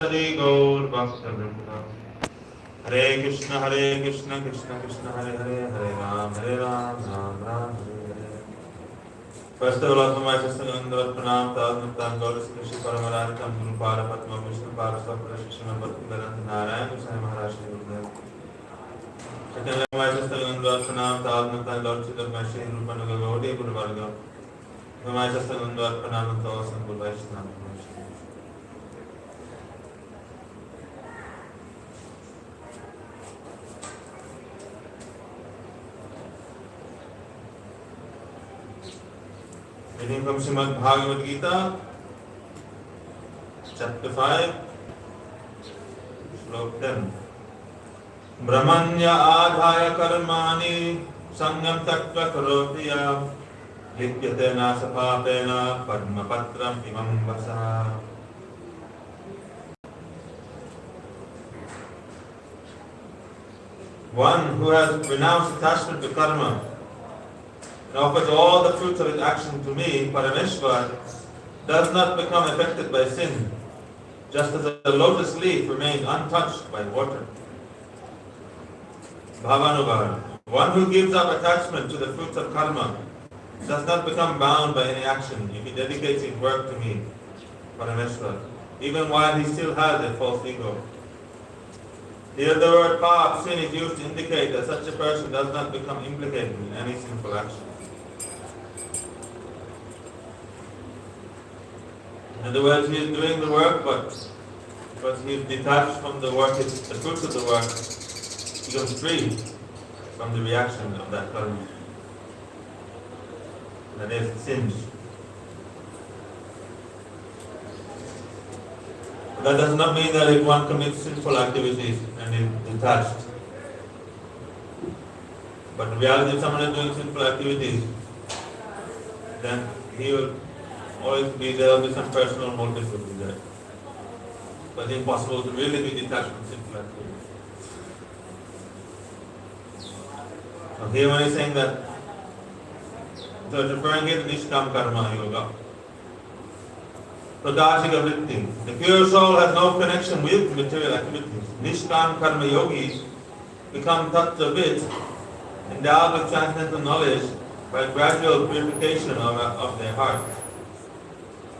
Hari Gaur Bhakta Vrinda. Hare Krishna, Krishna Krishna, Hare Hare, Hare Ram, Ram Ram, Hare Hare. First of all, my sister Nandar Pranam, Tadmutan, Gaur Krishi Paramaratam, Guru Pada Patma, Vishnu Pada Sapra, Shishma Bhakti Vedanta Narayan, Goswami Maharaj Gurudev. Second, my sister Nandar Pranam, Tadmutan, Lord Siddhar Mashi, Rupanuga Gaudi, Guru Varga. My sister Nandar Pranam, and Tawas and Guru Vaishnava. Reading from Srimad Bhagavad Gita, chapter 5, slok 10. Brahmanya adhaya karmani sangam tattva karotiya likyatena sapapena padma patram imam vasa. One who has renounced attachment to karma and offers all the fruits of his action to me, Parameshwar, does not become affected by sin, just as a lotus leaf remains untouched by water. Bhavanugar. One who gives up attachment to the fruits of karma does not become bound by any action if he dedicates his work to me, Parameshwar, even while he still has a false ego. Here the word pap, sin, is used to indicate that such a person does not become implicated in any sinful action. In other words, he is doing the work, but because he is detached from the work, the fruits of the work, he becomes free from the reaction of that karma. That is sins. But that does not mean that if one commits sinful activities and is detached. But in reality, if someone is doing sinful activities, then he will always there will be some personal motive will be there. But it's impossible to really be detached from sinful activities. So here when he's saying that, so it's referring here to Nishkam Karma Yoga. Pradashika Vritti. The pure soul has no connection with material activities. Nishkam Karma Yogis become tattva-vids, endowed with transcendental knowledge by gradual purification of their heart.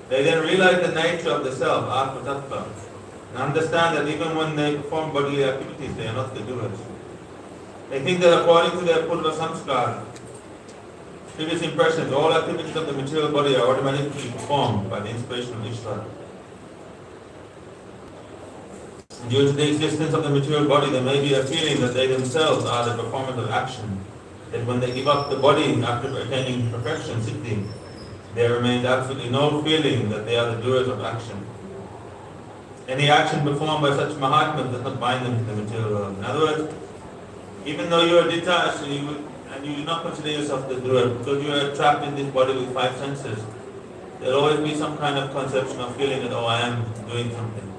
They then realize the nature of the self, Atma Tattva, and understand that even when they perform bodily activities, they are not the doers. They think that according to their Purva Samskar, previous impressions, all activities of the material body are automatically performed by the inspiration of Ishvara. Due to the existence of the material body, there may be a feeling that they themselves are the performers of action. That when they give up the body after attaining perfection, siddhi, there remains absolutely no feeling that they are the doers of action. Any action performed by such Mahatmas does not bind them to the material world. In other words, even though you are detached and you do not consider yourself the doer, because you are trapped in this body with five senses, there will always be some kind of conception or feeling that, oh, I am doing something.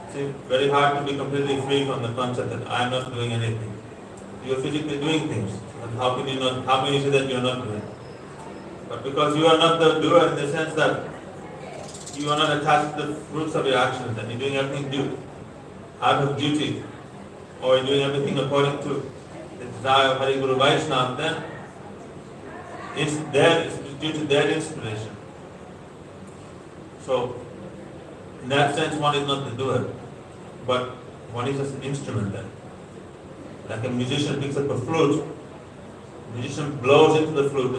It's very hard to be completely free from the concept that I am not doing anything. You are physically doing things. And how can you say that you are not doing? But because you are not the doer in the sense that you are not attached to the fruits of your actions and you are doing everything out of duty, or you are doing everything according to the desire of Hari Guru Vaishnava, then it's due to their inspiration. So, in that sense, one is not the doer, but one is just an instrument then. Like a musician picks up a flute, the musician blows into the flute.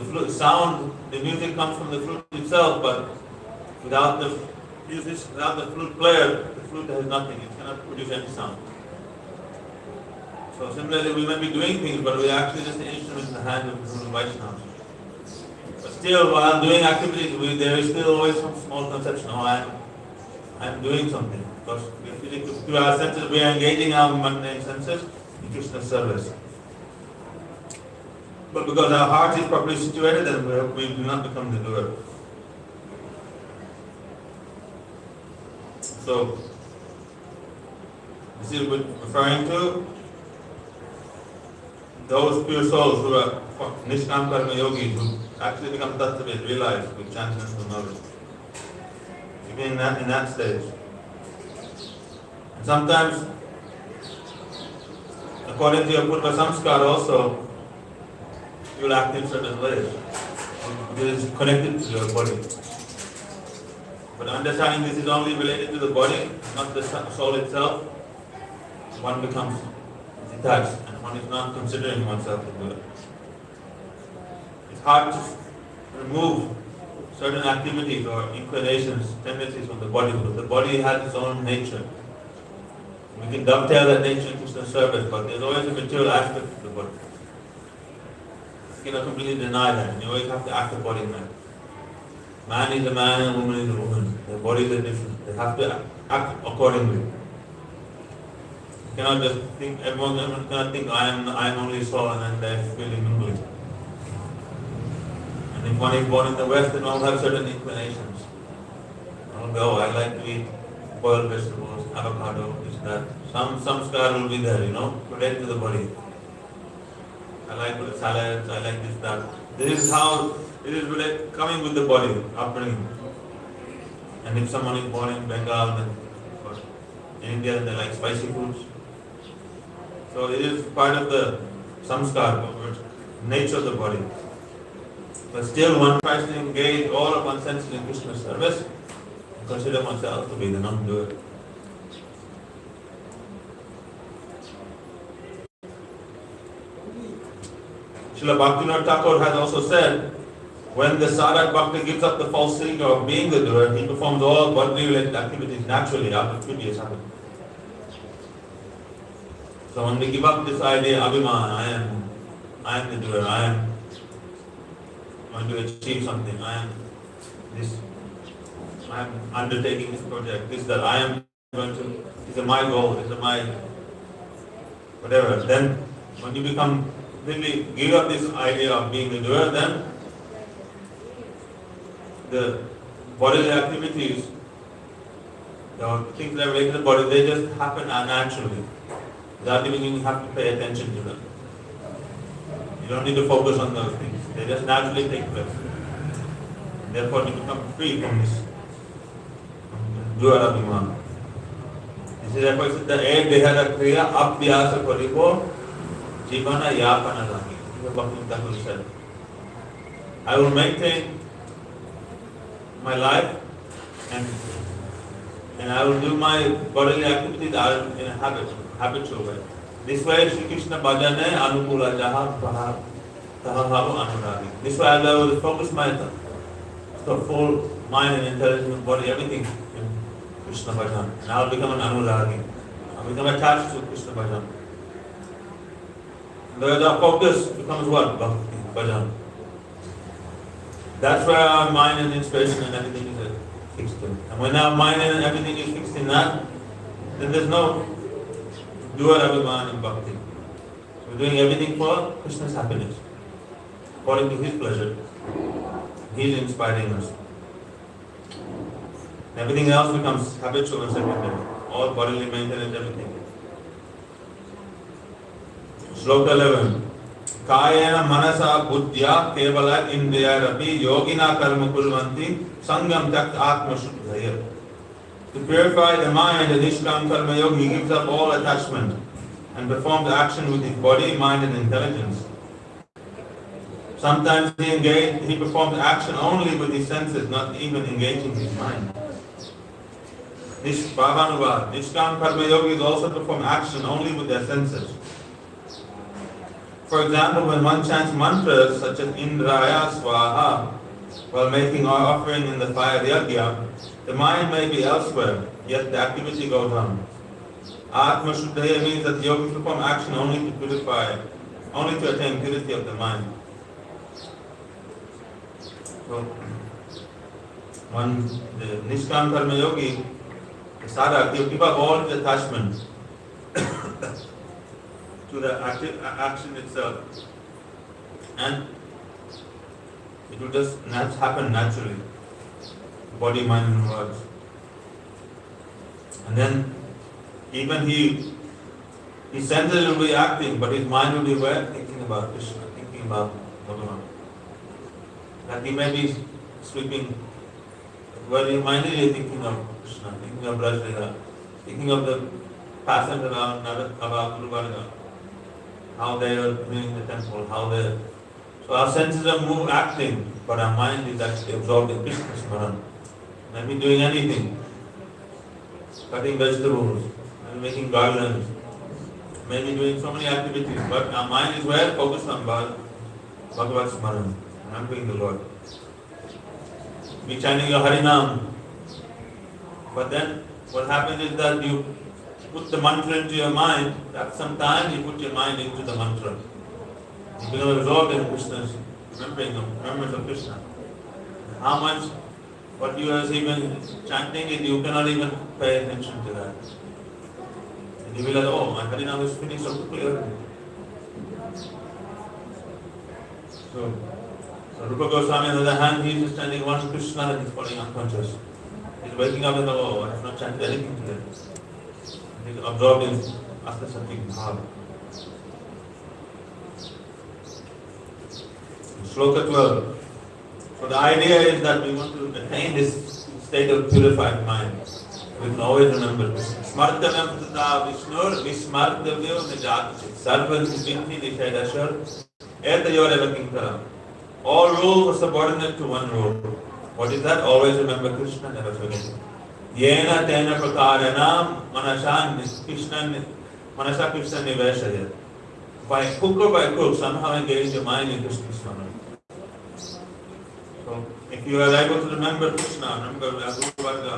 The music comes from the flute itself, but without the flute player, the flute has nothing. It cannot produce any sound. So similarly, we may be doing things, but we are actually just an instrument in the hand of the Guru Vaishnava. But still, while doing activities, there is still always some small conception, oh, I am doing something. Because through our senses, we are engaging our mundane senses in Krishna's service. But because our heart is properly situated, then we do not become the doer. So, this is referring to those pure souls who are Nishkam Karma Yogis, who actually become tattva-vids, realize with transcendental knowledge. Even in that stage. And sometimes, according to your Purva Samskar also, you will act in certain ways. It is connected to your body. But understanding this is only related to the body, not the soul itself, one becomes detached and one is not considering oneself to do it. It's hard to remove certain activities or inclinations, tendencies from the body, because the body has its own nature. We can dovetail that nature into Krishna's service, but there's always a material aspect of the body. You cannot completely deny that, and you always have to act according to that. Man is a man and woman is a woman. Their bodies are different. They have to act accordingly. You cannot just think, everyone cannot think I am only soul and then they're feeling mingling. And if one is born in the West, then one will have certain inclinations. One will go, I like to eat boiled vegetables, avocado, this, that. Some scar will be there, related to the body. I like salads, I like this, that. This is how it is related, coming with the body, upbringing. And if someone is born in Bengal, then in India, they like spicy foods. So it is part of the samskar, nature of the body. But still, one tries to engage all of one's senses in Krishna's service, and consider oneself to be the non-doer. Srila Bhaktivinoda Thakur has also said, when the sadhak bhakta gives up the false ego of being the doer, he performs all bodily related activities naturally out of previous habit. So when we give up this idea, abhiman, I am the doer, I am going to achieve something, I am undertaking this project, this, that, I am going to, these are my goals, these are my whatever. Then when you completely give up this idea of being the doer, then the bodily activities, the things that are related to the body, they just happen unnaturally, without even you have to pay attention to them. You don't need to focus on those things. They just naturally take place. Therefore, you become free from this dual abhiman. This is therefore said that ek dehara kriya abhyasa karibo jivana yapana lagi. This is what Bhakti said. I will maintain my life and I will do my bodily activities in a habitual way. This way, Sri Krishna bhajane anukula jaha tahaharu anuragi. This way, I will focus my full mind and intelligence, body, everything in Krishna bhajan. And I will become an anuragi. I will become attached to Krishna bhajan. The focus becomes what? Bhakti bhajan. That's where our mind and inspiration and everything is fixed in. And when our mind and everything is fixed in that, then there's no dual abhiman in bhakti. We're doing everything for Krishna's happiness, according to His pleasure. He's inspiring us. Everything else becomes habitual and secondary. All bodily maintenance, everything. Shloka 11. Kayena manasa buddhya kevala indriya rapi yogina karma kulvanti sangam takt atma shuddhaya. To purify the mind, the Nishkam Karma Yogi gives up all attachment and performs action with his body, mind and intelligence. Sometimes he performs action only with his senses, not even engaging his mind. Nishkam Karma Yogis also perform action only with their senses. For example, when one chants mantras such as Indraya Swaha while making our offering in the fire yajna, the mind may be elsewhere, yet the activity goes on. Atma Shuddhaya means that yogis perform action only to purify, only to attain purity of the mind. So, when the Nishkam Karma Yogi, the sadhak, he will give up all his attachment to the action itself, and it will just happen naturally. Body, mind and words. And then even his senses will be acting, but his mind will be where? Thinking about Krishna, thinking about Bhagavan. That he may be sleeping, where his mind is thinking of Krishna, thinking of Rajlila, thinking of the passionate about Guru Varga, how they are doing the temple, how they. So our senses are acting, but our mind is actually absorbed in Krishna Smaran. Maybe doing anything, cutting vegetables, and making garlands, maybe doing so many activities, but our mind is where? Focused on Bhagavad Smaran, remembering the Lord. Be chanting your Harinam, but then what happens is that you put the mantra into your mind, after some time you put your mind into the mantra. You become absorbed in Krishna's remembrance of Krishna. How much what you are even chanting it, you cannot even pay attention to that. And you will like, oh, my Harinam is finished so quickly already. So Rupa Goswami on the other hand, he is just chanting one Krishna and he is falling unconscious. He is waking up and oh, I have not chanted anything today. He is absorbed in Asta Sati Bhava. Shloka 12. So the idea is that we want to attain this state of purified mind. We can always remember Krishna. Smartavam Tata Vishnur Vismartavyo Nijatachit Sarvan Vinti Nishadashar Etayoreva Kinkara. All rules are subordinate to one rule. What is that? Always remember Krishna, never forget him. Yena Tena Prakaranam Manasa Krishna Niveshaya. By hook or by crook, somehow engage your mind in Krishna's Smaran. So, if you are able to remember Krishna, remember Guru Varga,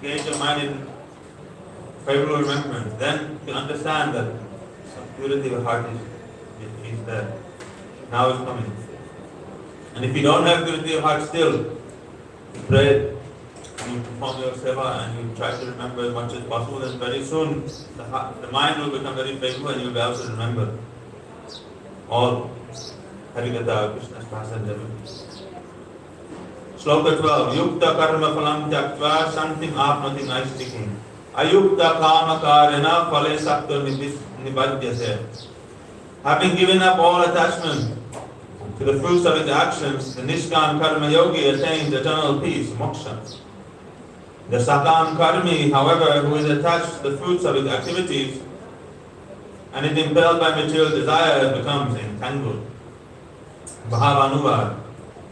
engage your mind in favorable remembrance, then you understand that some purity of heart is there. Now is coming. And if you don't have purity of heart still, you pray, you perform your seva and you try to remember as much as possible, then very soon the mind will become very faithful and you will be able to remember all Harikatha, Krishna's pastime everything. Shloka 12. Yukta karma phalam tyaktva shantim apnati naistikim. Ayukta kama karena phale sakta nibhadyase. Having given up all attachment to the fruits of his actions, the Nishkam Karma Yogi attains eternal peace, moksha. The Sakam Karmi, however, who is attached to the fruits of his activities and is impelled by material desires, becomes entangled. Bhavanuvad.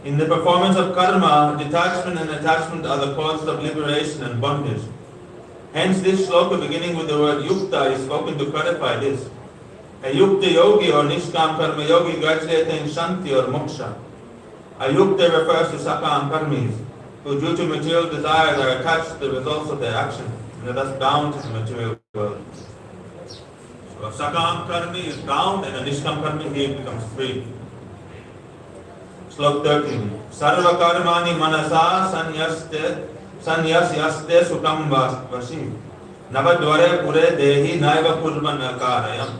In the performance of karma, detachment and attachment are the causes of liberation and bondage. Hence, this shloka beginning with the word yukta is spoken to clarify this. A yukta yogi or nishkam karma yogi gradually attains shanti or moksha. A yukta refers to sakam karmis, who due to material desires are attached to the results of their action and are thus bound to the material world. So a sakam karmi is bound and a nishkam karmi he becomes free. Slok 13. Sarva karmani manasa sanyasyaste sukam vashi. Navadvare pure dehi naiva kurman karayam.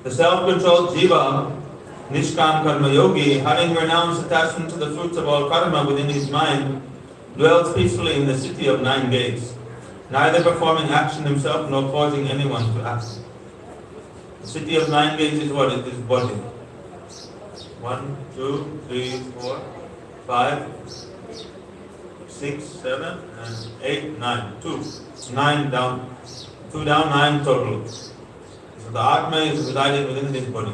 The self-controlled jiva, Nishkam Karma Yogi, having renounced attachment to the fruits of all karma within his mind, dwells peacefully in the city of 9 gates, neither performing action himself nor causing anyone to act. The city of 9 gates is what? It is body. 1, 2, 3, 4, 5, 6, 7, and 8, 9. 2. 9 down. 2 down, 9 total. So the Atma is residing within this body.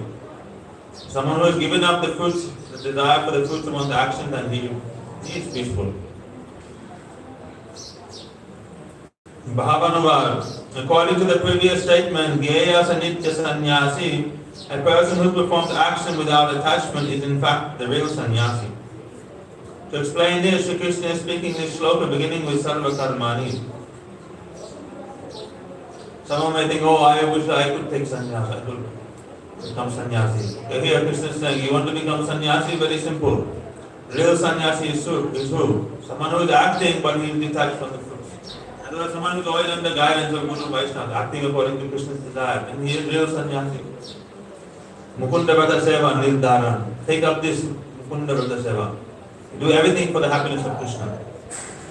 Someone who has given up the fruits, the desire for the fruits of one's action, then he is peaceful. Bhavanuvar. According to the previous statement, Gyeya Sanitya Sannyasi, a person who performs action without attachment is in fact the real sannyasi. To explain this, Sri Krishna is speaking this shloka beginning with Sarva Karmani. Someone may think, oh, I wish I could take sannyas, I could become sannyasi. Here Krishna is saying, you want to become sannyasi? Very simple. Real sannyasi is who? Someone who is acting but he is detached from the fruits. And there is someone who is always under guidance of Guru Vaishnava, acting according to Krishna's desire. And he is real sannyasi. Mukunda Vrata Seva Nirdharan. Take up this Mukunda Vrata Seva. Do everything for the happiness of Krishna.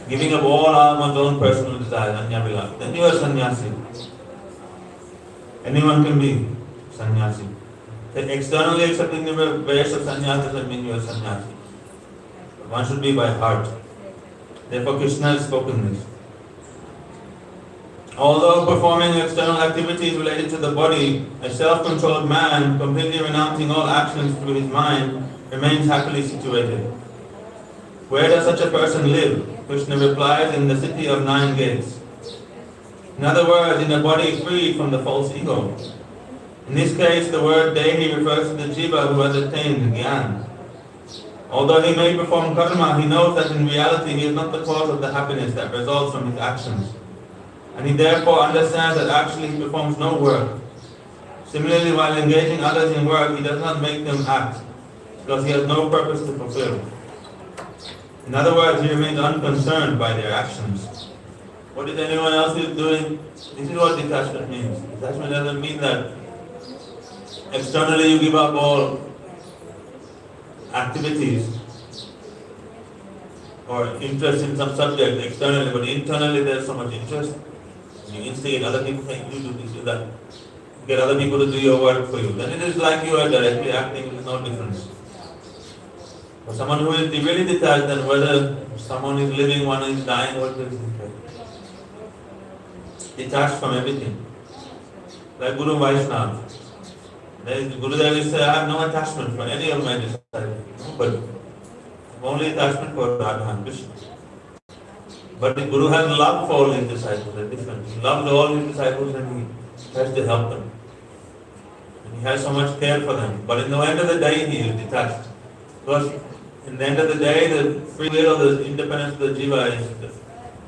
Giving up all one's own personal desires, Anyavila. Then you are sannyasi. Anyone can be sannyasi. Externally accepting the ways of sannyasi doesn't mean you are sannyasi. One should be by heart. Therefore Krishna has spoken this. Although performing external activities related to the body, a self-controlled man, completely renouncing all actions through his mind, remains happily situated. Where does such a person live? Krishna replies, in the city of 9 gates. In other words, in a body freed from the false ego. In this case, the word Dehi refers to the jiva who has attained Gyan. Although he may perform karma, he knows that in reality he is not the cause of the happiness that results from his actions. And he therefore understands that actually he performs no work. Similarly, while engaging others in work, he does not make them act, because he has no purpose to fulfill. In other words, he remains unconcerned by their actions. What is anyone else is doing? This is what detachment means. Detachment doesn't mean that externally you give up all activities or interest in some subject externally, but internally there's so much interest. You instigate other people saying, you do this, do that. Get other people to do your work for you. Then it is like you are directly acting, there is no difference. For someone who is really detached, then whether someone is living, one is dying, what is detached from everything. Like Guru Vaishnava. Gurudev will say, I have no attachment for any of my disciples. But only attachment for Radha and Krishna. But the Guru has love for all his disciples, they're different. He loves all his disciples and he tries to help them. And he has so much care for them. But in the end of the day, he is detached. Because in the end of the day, the free will, the independence of the jiva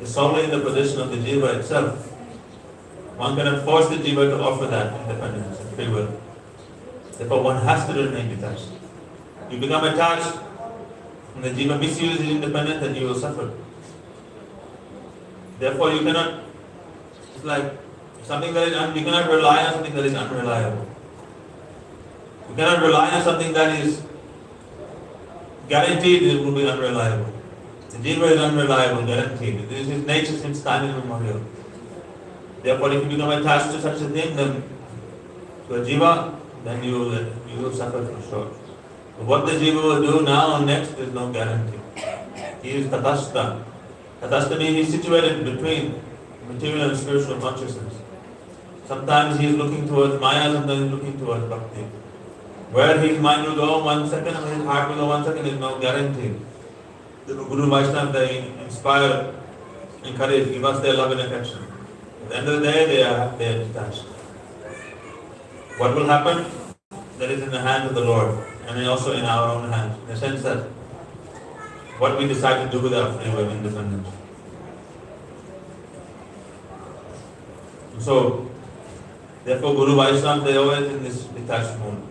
is solely in the position of the jiva itself. One cannot force the jiva to offer that independence and free will. Therefore, one has to remain detached. You become attached, and the jiva misuses independence, and you will suffer. Therefore, you cannot, it's like something that is, you cannot rely on something that is unreliable. You cannot rely on something that is guaranteed it will be unreliable. The jiva is unreliable, guaranteed. This is his nature since time immemorial. Therefore, if you become attached to such a thing, then to a jiva, then you will suffer for sure. But what the jiva will do now and next is no guarantee. He is tatastha. Tatastha means he is situated between material and spiritual consciousness. Sometimes he is looking towards Maya, sometimes he is looking towards Bhakti. Where his mind will go 1 second and his heart will go 1 second is no guarantee. The Guru Vaishnava, they inspire, encourage, give us their love and affection. At the end of the day, they are detached. What will happen? That is in the hands of the Lord, and also in our own hands. In the sense that what we decide to do with our free will independence. So, therefore, Guru Vaishnava, they always in this detached mode.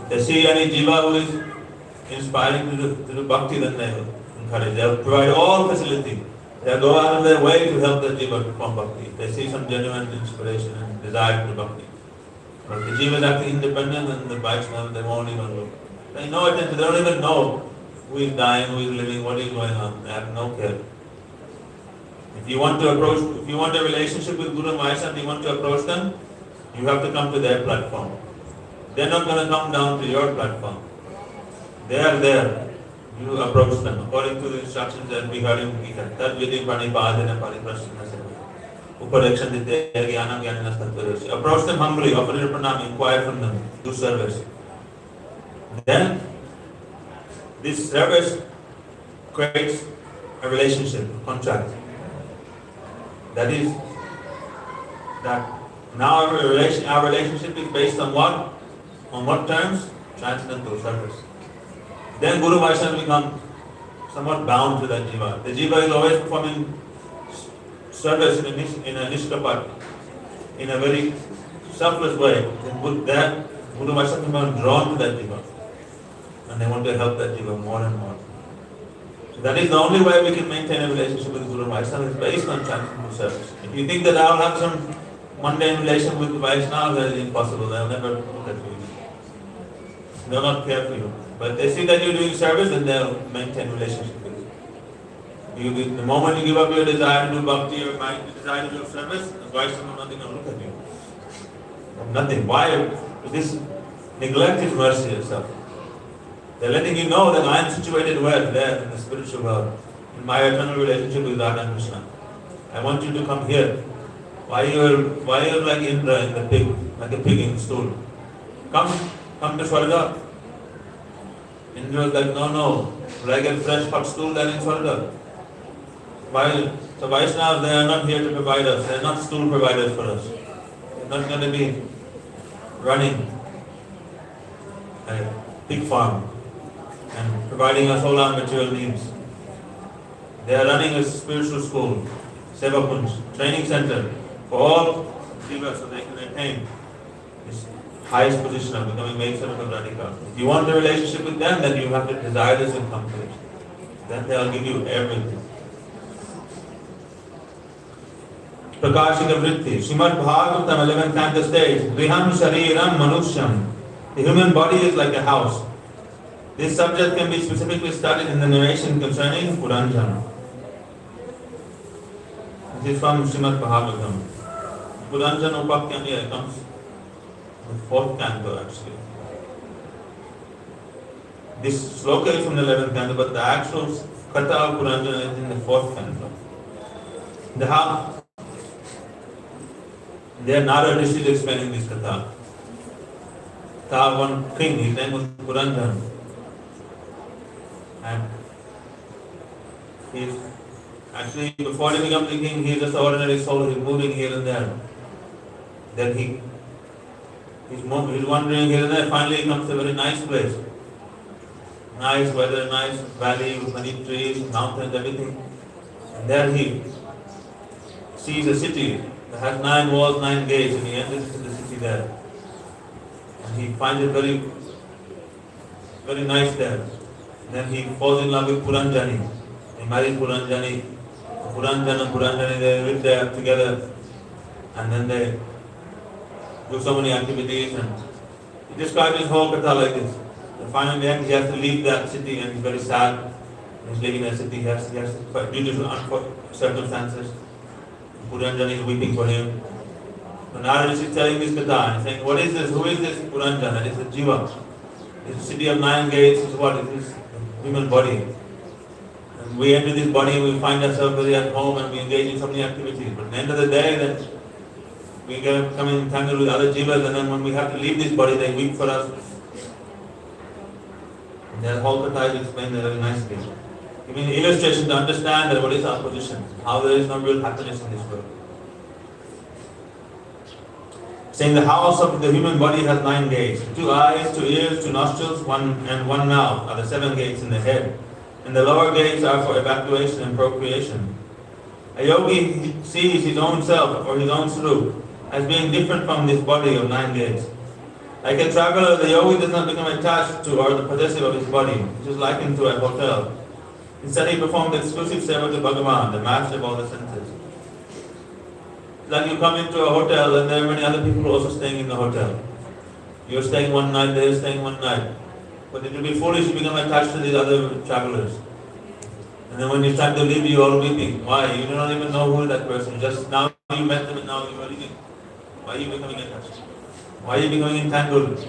If they see any jiva who is inspiring to do bhakti, then they will encourage. They will provide all facility. They will go out of their way to help the jiva perform bhakti. They see some genuine inspiration and desire to do bhakti. But the jiva is acting independent, and the Vaishnava, they won't even look. They have no attention, they don't even know who is dying, who is living, what is going on. They have no care. If you want a relationship with Guru and Vaishnava, you want to approach them, you have to come to their platform. They're not going to come down to your platform. They are there. You approach them according to the instructions that we heard in Gita. Tad vidi pranipadena pariprasthana seva. Upadekshandite jnanam jnanam tattvadosi. Approach them humbly, offer your pranam, inquire from them, do service. Then, this service creates a relationship, a contract. That is, that now our relationship is based on what? On what terms? Transcendental service. Then Guru Vaishnava become somewhat bound to that jiva. The jiva is always performing service in a nishkapat, in a very selfless way. Then that Guru Vaishnava become drawn to that jiva. And they want to help that jiva more and more. So that is the only way we can maintain a relationship with Guru Vaishnava, is based on transcendental service. If you think that I will have some mundane relation with Vaishnava, that is impossible. They will never look at you. They will not care for you. But they see that you are doing service, and they will maintain relationship with you. The moment you give up your desire to do bhakti, your desire to do service, the Vaishnava will nothing to look at you. Nothing. Why? This neglect is mercy itself. They're letting you know that I am situated where? There, in the spiritual world. in my eternal relationship with Radha and Krishna. I want you to come here. Why you're like Indra in the pig, like a pig in the stool? Come to Swarga. Indra was like, no. Will I get fresh hot stool there in Swarga? Why? So Vaishnavas, they are not here to provide us. They are not stool providers for us. They're not going to be running a pig farm and providing us all our material needs. They are running a spiritual school, Seva Kunj, training center for all jivas so they can attain this highest position of becoming maid servant of Radhika. If you want a relationship with them, then you have to desire this and come to it. Then they will give you everything. Prakashika Vritti, Srimad Bhagavatam, 11th canto stage, Griham Shariram Manushyam. The human body is like a house. This subject can be specifically studied in the narration concerning Puranjana. This is from Srimad Bhagavatam. Puranjana Upakyam comes in the 4th canto actually. This sloka is from the 11th canto, but the actual Katha of Puranjana is in the 4th canto. There Narada Rishi is explaining this Katha. One king, his name was Puranjana. And he's actually, before he becomes the king, he is just an ordinary soul, he's moving here and there. Then he's wandering here and there, finally he comes to a very nice place. Nice weather, nice valley with many trees, mountains, everything. And there he sees a city that has 9 walls, 9 gates, and he enters into the city there. And he finds it very, very nice there. And then he falls in love with Puranjani. He marries Puranjani. Puranjana and Puranjani, they live there together. And then they do so many activities. And he describes his whole Katha like this. And finally, he has to leave that city and he's very sad. He's living in a city, he has to, due to circumstances. Puranjani is weeping for him. So Narada is telling this Katha and saying, what is this? Who is this Puranjana? It's a jiva. It's a city of 9 gates. It's what? It is human body. And we enter this body and we find ourselves very at home and we engage in so many activities. But at the end of the day, then we come entangled with other jivas, and then when we have to leave this body, they weep for us. And the whole Katha is explained very nicely. Giving illustration to understand that what is our position, how there is no real happiness in this world. Saying the house of the human body has 9 gates, 2 eyes, 2 ears, 2 nostrils, 1 mouth are the 7 gates in the head. And the lower gates are for evacuation and procreation. A yogi sees his own self or his own swarup as being different from this body of 9 gates. Like a traveler, the yogi does not become attached to or the possessive of his body, which is likened to a hotel. Instead, he performed exclusive seva to Bhagavan, the master of all the senses. Like you come into a hotel and there are many other people also staying in the hotel. You're staying one night, they're staying one night. But it will be foolish to become attached to these other travelers. And then when it's time to leave, you are weeping. Why? You do not even know who is that person. Just now you met them and now you are leaving. Why are you becoming attached? Why are you becoming entangled?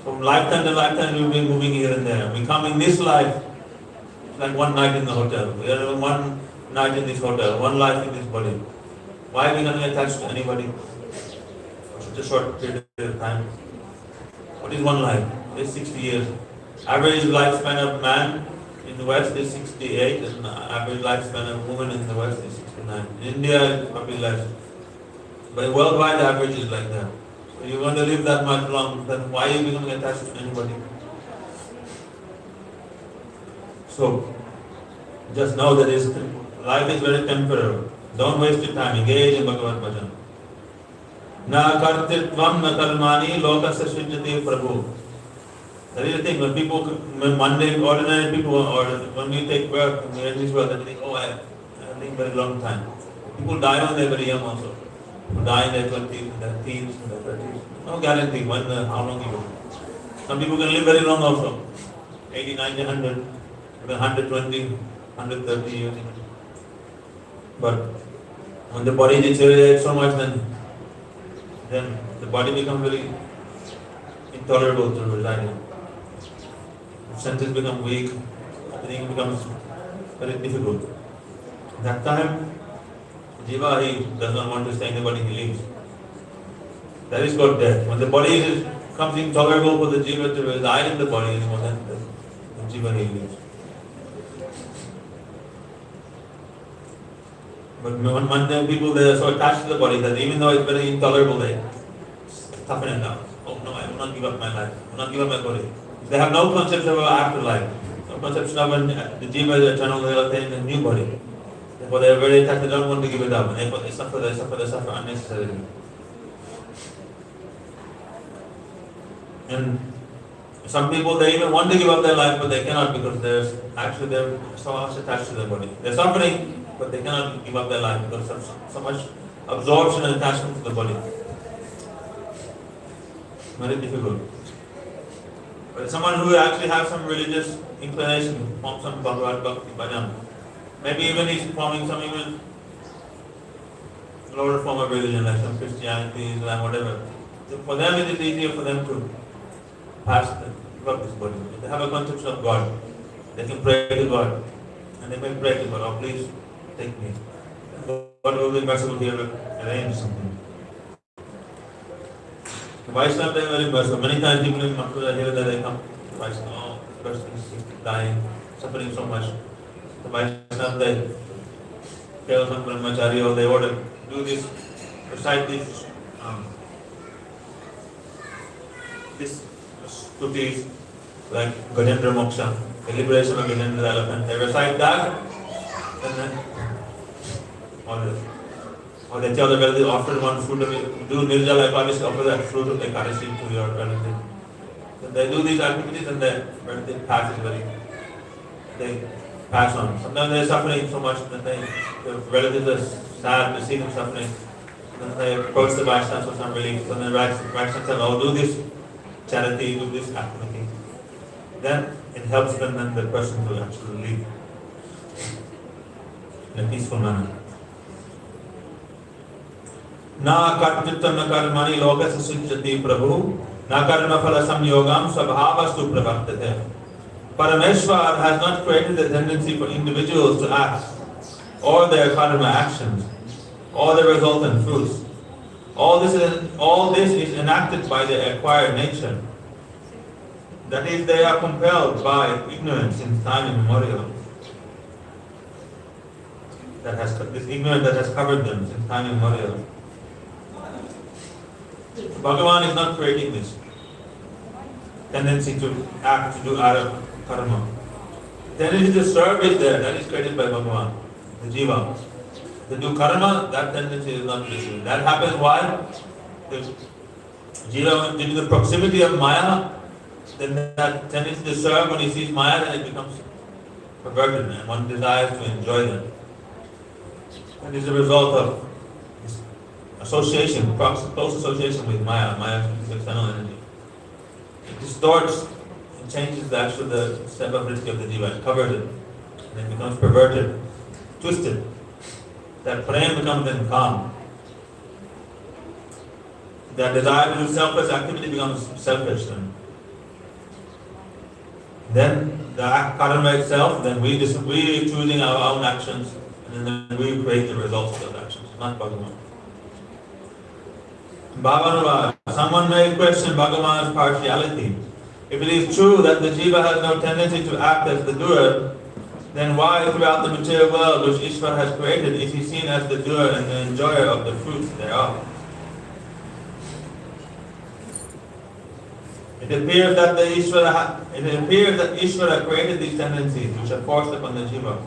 From lifetime to lifetime you'll be moving here and there. We come in this life, it's like one night in the hotel. We are one night in this hotel, one life in this body. Why are we becoming attached to anybody for such a short period of time? What is one life? It's 60 years. Average lifespan of man in the West is 68, and average lifespan of woman in the West is 69. In India, it's probably less. But worldwide, the average is like that. So you want to live that much long, then why are you becoming attached to anybody? So, just know that life is very temporary. Don't waste your time. Engage in Bhagavad Bhajan. Na kartitvam na karmani lokasya srijyate prabhu. That is the thing, when mundane, ordinary people, or when we take birth in this world, they think, I think very long time. People die when they are very young also. People die in their 20s, in their teens, in their 30s. No guarantee how long you will. Some people can live very long also. 80, 90, 100, even 120, 130 years. But when the body deteriorates so much, then the body becomes very intolerable to reside in. Senses become weak, everything becomes very difficult. That time, Jiva, he does not want to stay in the body, he leaves. That is called death. When the body becomes intolerable for the Jiva to reside in the body anymore, then the Jiva, he leaves. But when the people, they are so attached to the body that even though it's very intolerable, they toughen it down. Oh no, I will not give up my life. I will not give up my body. They have no conception of afterlife. No conception of when the Jiva is eternal, they will attain a new body. Therefore they are very attached, they don't want to give it up. And therefore they suffer unnecessarily. And some people, they even want to give up their life, but they cannot because they're so much attached to their body. They're suffering, but they cannot give up their life because of so much absorption and attachment to the body. Very difficult. But someone who actually has some religious inclination, form some Bhagavad Bhakti bhajan, maybe even he's forming some even lower form of religion like some Christianity, Islam, whatever. So for them it is easier for them to give up this body. They have a conception of God. They can pray to God. And they may pray to God, oh please take me. God will be merciful, he will arrange something. The Vaishnava, they are very merciful. Many times people in Mathura hear that they come to Vaishnava, oh, the person is dying, suffering so much. The Vaishnava, they tell some brahmachari, or they order, do this, recite this stutis like Gajendra Moksha, the liberation of Gajendra the elephant. They recite that, and then or they tell the relative, offer one fruit of it, do Nirjala Ekadashi, offer that fruit of Ekadashi to your relative. So they do these activities and the relative they pass on. Sometimes they are suffering so much that the relatives are sad to see them suffering. Then they approach the Vaishnavas for some relief. So then the Vaishnavas say, oh, do this charity, do this activity. Then it helps them and the person to actually live in a peaceful manner. Na kartrittam na karmani lokasa sujjati prabhu na karma phala samyogam svabhavastu pravartate. Parameshwar has not created the tendency for individuals to act or their karma actions or the resultant fruits. All this is enacted by their acquired nature. That is, they are compelled by ignorance since time immemorial. This ignorance that has covered them since time immemorial. Bhagavan is not creating this tendency to act, to do karma. Tendency to serve is there, that is created by Bhagavan, the jiva. To do karma, that tendency is not received. That happens why? The jiva, due to the proximity of Maya, then that tendency to serve, when he sees Maya, then it becomes perverted and one desires to enjoy them. And this is a result of this association, close association with Maya. Maya is external energy. It distorts and changes the seva-vritti of the jiva, it covers it, and it becomes perverted, twisted. That prem becomes then calm. That desire to do selfless activity becomes selfish. And then the karma itself, then we choosing our own actions, and then we create the results of those actions, not Bhagavan. Bhagavan, someone may question Bhagavan's partiality. If it is true that the jiva has no tendency to act as the doer, then why throughout the material world which Ishvara has created is he seen as the doer and the enjoyer of the fruits thereof? It appears that Ishvara created these tendencies which are forced upon the jiva.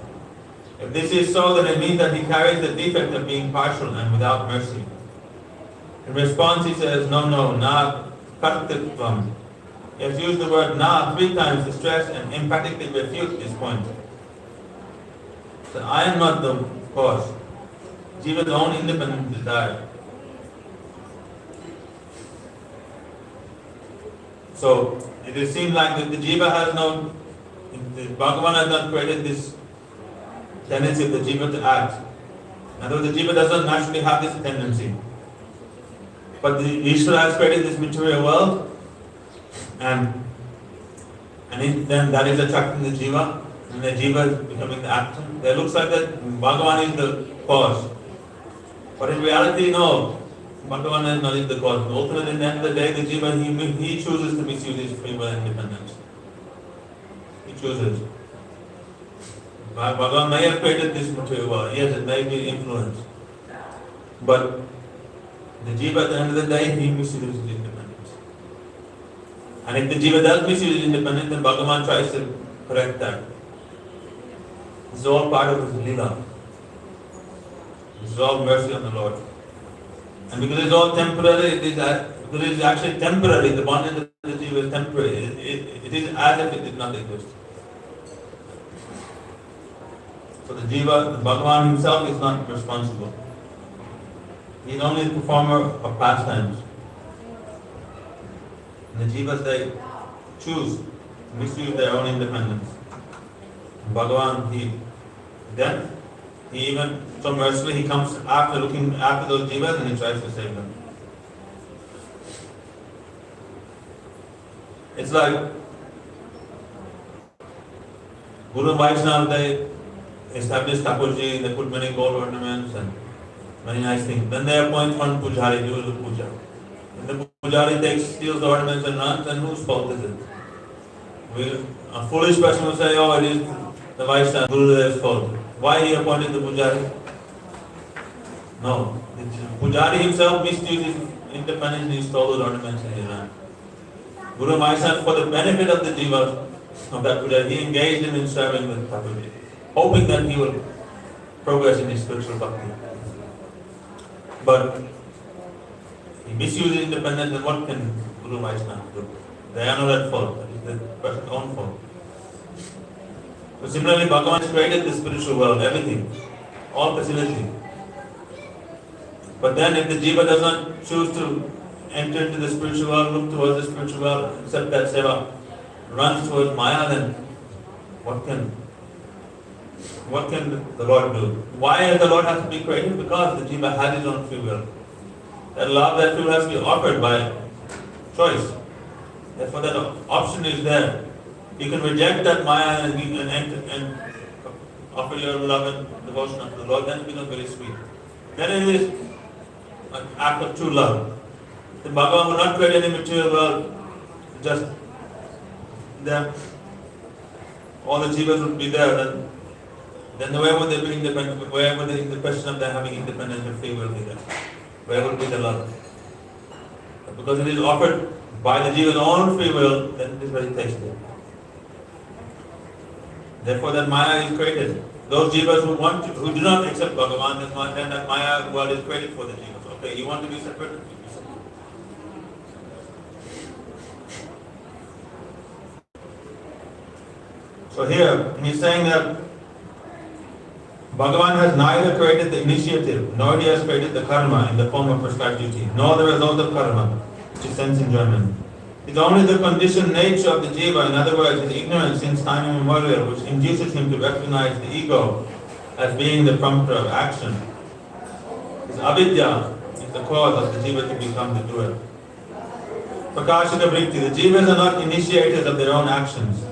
If this is so, then it means that he carries the defect of being partial and without mercy. In response, he says, no, na kartritvam. He has used the word na 3 times to stress and emphatically refute this point. So I am not the cause. Jiva's own independent desire. So it seems like that the jiva has Bhagavan has not created this tendency of the jiva to act. In other words, the jiva doesn't naturally have this tendency. But the Ishvara has created this material world, and then that is attracting the jiva. and the jiva is becoming the action. It looks like that Bhagavan is the cause. But in reality, no. Bhagavan is not the cause. Ultimately, at the end of the day, the jiva, he chooses to misuse his free will and independence. He chooses. Bhagavan may have created this material world. Yes, it may be influenced. But the jiva, at the end of the day, he misuses his independence. And if the jiva does misuse his independence, then Bhagavan tries to correct that. This is all part of his lila. This is all mercy on the Lord. And because it's all temporary, because it is actually temporary, the bondage of the jiva is temporary. It is as if it did not exist. So the jiva, Bhagavan himself is not responsible. He is only the performer of pastimes. And the jivas, they choose to misuse their own independence. And Bhagavan, he even so mercifully, he comes after looking after those jivas and he tries to save them. It's like Guru and Vaishnava, they established Thakurji, they put many gold ornaments and many nice things. Then they appoint one Pujari to do the puja. When the Pujari steals the ornaments and runs, then whose fault is it? A foolish person will say, oh, it is the Vaishnava, Gurudev's fault. Why he appointed the Pujari? No. The Pujari himself misused his independence and he stole those ornaments and he ran. Guru Vaishnava, for the benefit of the jiva of that Pujari, he engaged him in serving with Thakurji, hoping that he will progress in his spiritual bhakti. But he misused his independence, and what can Guru Vaishnava do? They are not at fault. That is the person's own fault. So similarly, Bhagavan has created the spiritual world, everything, all facility. But then if the jiva does not choose to enter into the spiritual world, look towards the spiritual world, accept that seva, runs towards Maya, then what can the Lord do? Why does the Lord have to be created? Because the jiva has his own free will. That love, that free will has to be offered by choice. Therefore that option is there. You can reject that Maya and offer your love and devotion unto the Lord, then it becomes very sweet. Then it is an act of true love. The Bhagavan will not create any material world, just them. All the jivas would be there, then where would they be independent? Where would the question of them having independence and free will be there? Where would be the love? But because it is offered by the jiva's own free will, then it is very tasty. Therefore, that Maya is created. Those jivas who do not accept Bhagavan, then that Maya world is created for the jivas. Okay, you want to be separate? Be separate. So here, he's saying that Bhagavan has neither created the initiative, nor he has created the karma in the form of prescribed duty, nor the result of karma, which is sense enjoyment. It's only the conditioned nature of the jiva, in other words, his ignorance since time immemorial, which induces him to recognize the ego as being the prompter of action. His avidya is the cause of the jiva to become the doer. Prakashika vritti, the jivas are not initiators of their own actions.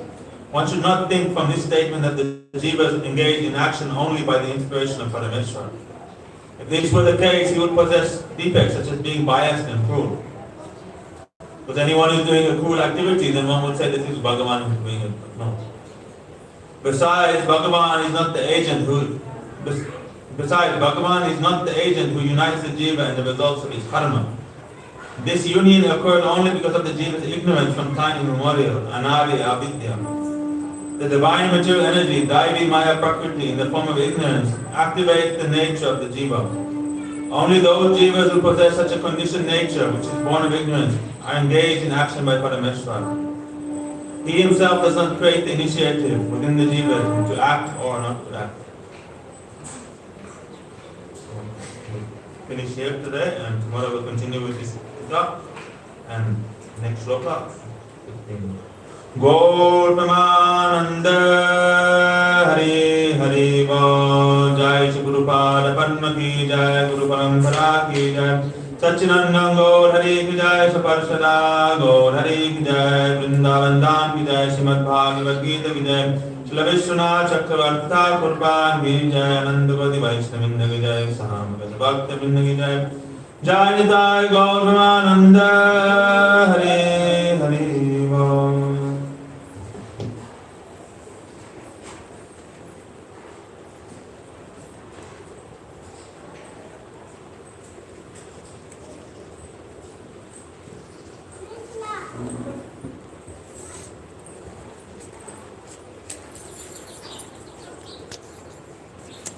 One should not think from this statement that the jivas engage in action only by the inspiration of Parameshwar. If this were the case, he would possess defects such as being biased and cruel. Because anyone who is doing a cruel activity, then one would say this is Bhagavan who is doing it. No. Besides, Bhagavan is not the agent who unites the jiva and the results of his karma. This union occurred only because of the jiva's ignorance from time immemorial, anadi avidya. The divine material energy, Daivi Maya Prakriti, in the form of ignorance, activates the nature of the jiva. Only those jivas who possess such a conditioned nature, which is born of ignorance, are engaged in action by Parameshwar. He himself does not create the initiative within the jivas to act or not to act. So, finish here today, and tomorrow we'll continue with this talk. And next sloka, 15. Gaur Pramananda Hari Hari Bo Jai Shri Guru Pada Padma Ki Jai Guru Parampara Ki Jai Satchidananda Gaur Hari Ki Jai Saparsada Gaur Hari Ki Jai Vrindavan Dham Ki Jai Srimad Bhagavad Gita Ki Jai Shila Vishwanath Chakravarta Kurban Ki Jai Anandavadi Vaishnavinda Ki Jai Sahamagata Bhakta Vinda Ki Jai Jai Nitai Gauramananda